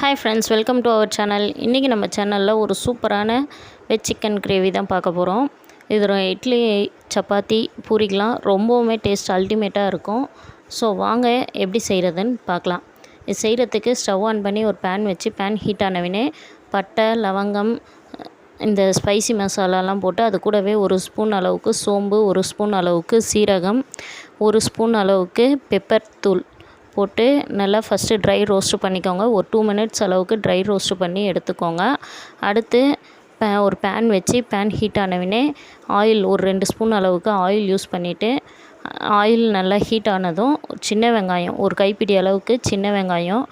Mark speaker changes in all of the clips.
Speaker 1: Hi friends, welcome to our channel. இன்றைக்கி நம்ம சேனலில் ஒரு சூப்பரான வெஜ் சிக்கன் கிரேவி தான் பார்க்க போகிறோம். இது இட்லி, சப்பாத்தி, பூரிக்கெலாம் ரொம்பவுமே டேஸ்ட் அல்டிமேட்டாக இருக்கும். ஸோ வாங்க எப்படி செய்கிறதுன்னு பார்க்கலாம். இது செய்கிறதுக்கு ஸ்டவ் ஆன் பண்ணி ஒரு பேன் வச்சு பேன் ஹீட் ஆனவினே பட்டை, லவங்கம், இந்த ஸ்பைசி மசாலாலாம் போட்டு அது கூடவே ஒரு ஸ்பூன் அளவுக்கு சோம்பு, ஒரு ஸ்பூன் அளவுக்கு சீரகம், ஒரு ஸ்பூன் அளவுக்கு பெப்பர் தூள் போட்டு நல்லா ஃபஸ்ட்டு ட்ரை ரோஸ்ட்டு பண்ணிக்கோங்க. ஒரு 2 மினிட்ஸ் அளவுக்கு ட்ரை ரோஸ்ட்டு பண்ணி எடுத்துக்கோங்க. அடுத்து ஒரு பேன் வச்சு பேன் ஹீட் ஆனவினே ஆயில் ஒரு 2 ஸ்பூன் அளவுக்கு ஆயில் யூஸ் பண்ணிவிட்டு ஆயில் நல்லா ஹீட் ஆனதும் சின்ன வெங்காயம் ஒரு கைப்பிடி அளவுக்கு சின்ன வெங்காயம்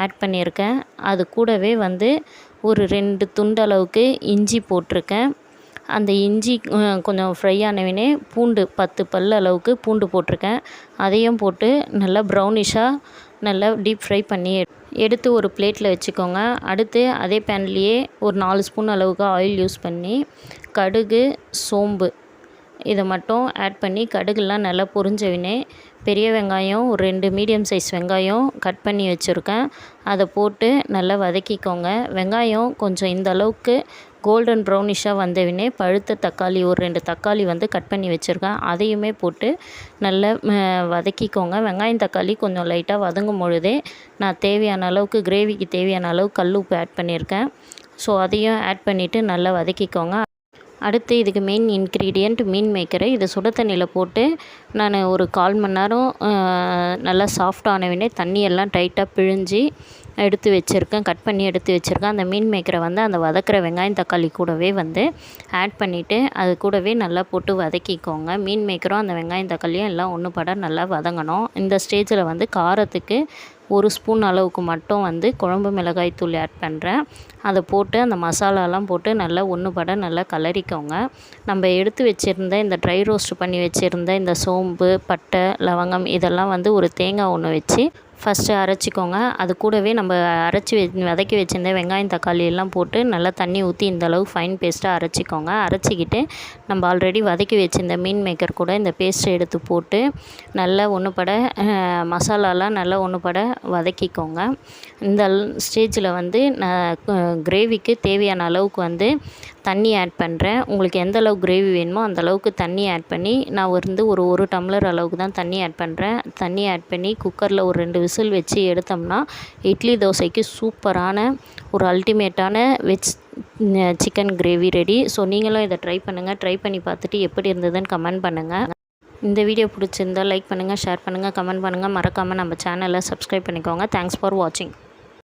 Speaker 1: ஆட் பண்ணியிருக்கேன். அது கூடவே ஒரு 2 துண்டு அளவுக்கு இஞ்சி போட்டிருக்கேன். அந்த இஞ்சி கொஞ்சம் ஃப்ரை ஆனவினே பூண்டு 10 பல் அளவுக்கு பூண்டு போட்டிருக்கேன். அதையும் போட்டு நல்லா ப்ரௌனிஷாக நல்லா டீப் ஃப்ரை பண்ணி எடுத்து ஒரு பிளேட்டில் வச்சுக்கோங்க. அடுத்து அதே பேன்லேயே ஒரு 4 ஸ்பூன் அளவுக்கு ஆயில் யூஸ் பண்ணி கடுகு, சோம்பு இதை மட்டும் ஆட் பண்ணி கடுகுலாம் நல்லா பொரிஞ்சவினே பெரிய வெங்காயம் ஒரு 2 மீடியம் சைஸ் வெங்காயம் கட் பண்ணி வச்சுருக்கேன். அதை போட்டு நல்லா வதக்கிக்கோங்க. வெங்காயம் கொஞ்சம் இந்த அளவுக்கு கோல்டன் ப்ரௌனிஷாக வந்தவினே பழுத்த தக்காளி ஒரு 2 தக்காளி கட் பண்ணி வச்சுருக்கேன். அதையுமே போட்டு நல்லா வதக்கிக்கோங்க. வெங்காயம் தக்காளி கொஞ்சம் லைட்டாக வதங்கும் பொழுதே நான் தேவையான அளவுக்கு கிரேவிக்கு தேவையான அளவுக்கு கல் உப்பு ஆட் பண்ணியிருக்கேன். ஸோ அதையும் ஆட் பண்ணிவிட்டு நல்லா வதக்கிக்கோங்க. அடுத்து இதுக்கு மெயின் இன்க்ரீடியண்ட் மீன் மேக்கரை இதை சுட தண்ணியில் போட்டு நான் ஒரு 1/4 மணி நேரம் நல்லா சாஃப்டானவினே தண்ணியெல்லாம் டைட்டாக பிழிஞ்சு எடுத்து வச்சுருக்கேன். கட் பண்ணி எடுத்து வச்சுருக்கேன். அந்த மீன் மேக்கரை அந்த வதக்கிற வெங்காயம் தக்காளி கூடவே ஆட் பண்ணிவிட்டு அது கூடவே நல்லா போட்டு வதக்கிக்கோங்க. மீன் மேக்கரும் அந்த வெங்காயம் தக்காளியும் எல்லாம் ஒன்று பட நல்லா வதங்கணும். இந்த ஸ்டேஜில் காரத்துக்கு ஒரு ஸ்பூன் அளவுக்கு மட்டும் குழம்பு மிளகாய் தூள் ஆட் பண்ணுறேன். அதை போட்டு அந்த மசாலாலாம் போட்டு நல்லா ஒன்று பட நல்லா கலரிக்கோங்க. நம்ம எடுத்து வச்சுருந்த இந்த ட்ரை ரோஸ்ட் பண்ணி வச்சுருந்த இந்த சோம்பு, பட்டை, லவங்கம் இதெல்லாம் ஒரு தேங்காய் ஒன்று வச்சு ஃபஸ்ட்டு அரைச்சிக்கோங்க. அது கூடவே நம்ம வதக்கி வச்சுருந்த வெங்காயம் தக்காளி எல்லாம் போட்டு நல்லா தண்ணி ஊற்றி இந்தளவு ஃபைன் பேஸ்ட்டாக அரைச்சிக்கோங்க. அரைச்சிக்கிட்டு நம்ம ஆல்ரெடி வதக்கி வச்சுருந்த மீன் மேக்கர் கூட இந்த பேஸ்ட்டை எடுத்து போட்டு நல்லா ஒன்று பட மசாலாலாம் நல்லா ஒன்று பட வதக்கிக்கோங்க. இந்த ஸ்டேஜில் நான் கிரேவிக்கு தேவையான அளவுக்கு தண்ணி ஆட் பண்ணுறேன். உங்களுக்கு எந்த அளவுக்கு கிரேவி வேணுமோ அந்தளவுக்கு தண்ணி ஆட் பண்ணி நான் ஒரு டம்ளர் அளவுக்கு தான் தண்ணி ஆட் பண்ணுறேன். தண்ணி ஆட் பண்ணி குக்கரில் ஒரு 2 விசில் வச்சு எடுத்தோம்னா இட்லி தோசைக்கு சூப்பரான ஒரு அல்டிமேட்டான veg chicken gravy ready. So நீங்களும் இதை ட்ரை பண்ணுங்கள். ட்ரை பண்ணி பார்த்துட்டு எப்படி இருந்ததுன்னு கமெண்ட் பண்ணுங்கள். இந்த வீடியோ பிடிச்சிருந்தால் லைக் பண்ணுங்கள், ஷேர் பண்ணுங்கள், கமெண்ட் பண்ணுங்கள். மறக்காமல் நம்ம சேனலை சப்ஸ்கிரைப் பண்ணிக்கோங்க. தேங்க்ஸ் ஃபார் வாட்சிங்.